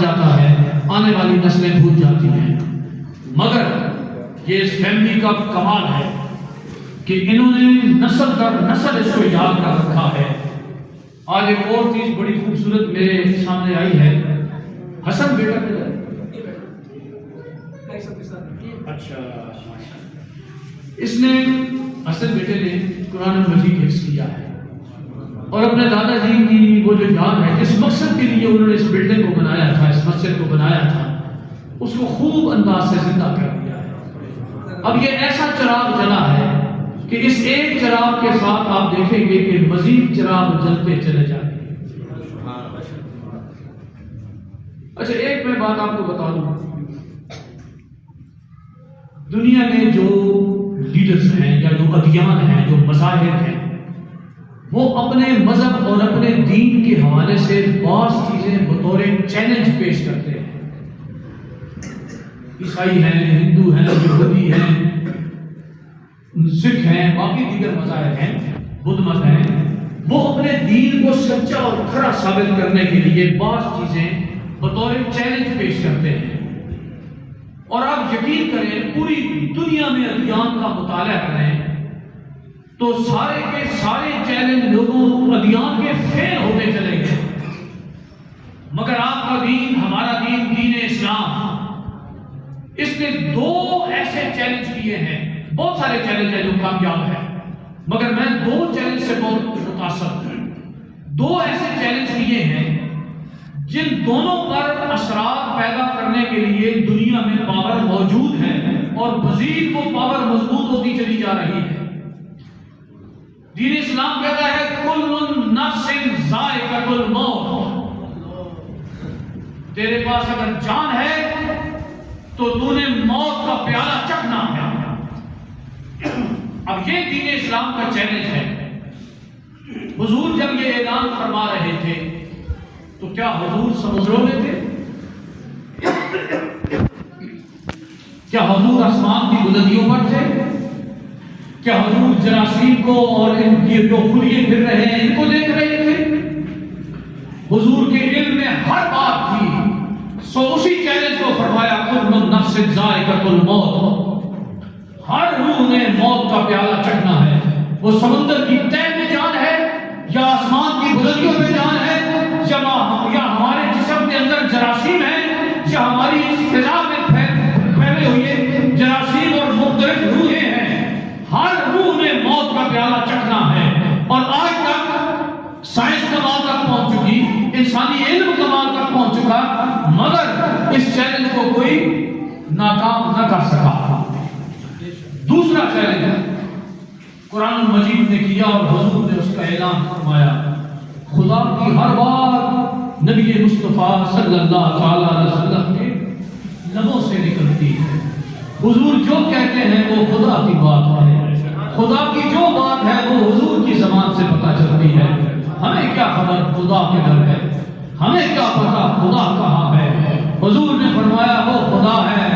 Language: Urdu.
جاتا ہے، آنے والی نسلیں بھول جاتی ہیں۔ مگر یہ اس فیملی کا کمال ہے کہ انہوں نے نسل در نسل اس کو یاد کر رکھا ہے۔ آج ایک اور چیز بڑی خوبصورت میرے سامنے آئی ہے۔ حسن بیٹا کدھر ہے؟ اچھا، اس نے حسن بیٹے نے قرآن مجید حفظ کیا ہے اور اپنے دادا جی کی وہ جو یاد ہے، جس مقصد کے لیے انہوں نے اس بلڈنگ کو بنایا تھا، اس مسجد کو بنایا تھا، اس کو خوب انداز سے زندہ کر دیا ہے۔ اب یہ ایسا چراغ جلا ہے کہ اس ایک چراغ کے ساتھ آپ دیکھیں گے کہ مزید چراغ جلتے چلے جائیں گے۔ اچھا، ایک میں بات آپ کو بتا دوں، دنیا میں جو لیڈرز ہیں یا جو ادیان ہیں، جو مذاہب ہیں، وہ اپنے مذہب اور اپنے دین کے حوالے سے بعض چیزیں بطور چیلنج پیش کرتے ہیں۔ عیسائی ہیں، ہندو ہیں، یہودی ہیں، سکھ ہیں، باقی دیگر مذاہب ہیں، بدھ مت ہیں، وہ اپنے دین کو سچا اور کھرا ثابت کرنے کے لیے بعض چیزیں بطور چیلنج پیش کرتے ہیں۔ اور آپ یقین کریں، پوری دنیا میں ادیان کا مطالعہ کریں تو سارے کے سارے چیلنج لوگوں ادیان کے فیل ہوتے چلے گئے، مگر آپ کا دین، ہمارا دین، دین اسلام، اس نے دو ایسے چیلنج کیے ہیں۔ بہت سارے چیلنج ہیں جو کامیاب ہیں، مگر میں دو چیلنج سے بہت متاثر ہوں۔ دو ایسے چیلنج کیے ہیں جن دونوں پر اثرات پیدا کرنے کے لیے دنیا میں پاور موجود ہے اور مزید وہ پاور مضبوط ہوتی چلی جا رہی ہے۔ دین اسلام کہتا ہے کل نفس ذائقۃ الموت، تیرے پاس اگر جان ہے تو تو نے موت کا پیالہ چکھنا ہے۔ اب یہ دین اسلام کا چیلنج ہے۔ حضور جب یہ اعلان فرما رہے تھے تو کیا حضور سمندروں میں تھے؟ کیا حضور آسمان کی بلندیوں پر تھے؟ کیا حضور جراثیم کو اور ان کی جو خلیے پھر رہے ہیں ان کو دیکھ رہے تھے؟ حضور کے علم میں ہر بات تھی۔ سو اسی چیلنج کو فرمایا کل نفس ذائقۃ الموت، ہر روح نے موت کا پیالہ چکھنا ہے۔ وہ سمندر کی تہ میں جان ہے یا آسمان کی بلندیوں میں جان ہے یا ہمارے جسم کے اندر جراثیم ہے یا ہماری اس فضا میں پھیلے ہوئے جراثیم اور مختلف روحیں ہیں، ہر روح نے موت کا پیالہ چکھنا ہے۔ اور آج تک سائنس کمال تک پہنچ چکی، انسانی علم کمال تک پہنچ چکا، مگر اس چیلنج کو کوئی ناکام نہ کر سکا۔ دوسرا چیلنج قرآن مجید نے کیا اور حضور نے اس کا اعلان فرمایا۔ خدا کی ہر بات نبی مصطفیٰ صلی اللہ تعالی علیہ وسلم کے لبوں سے نکلتی ہے۔ حضور جو کہتے ہیں وہ خدا کی بات ہے، خدا کی جو بات ہے وہ حضور کی زبان سے پتہ چلتی ہے۔ ہمیں کیا خبر خدا کدھر ہے، ہمیں کیا پتا خدا کہاں ہے،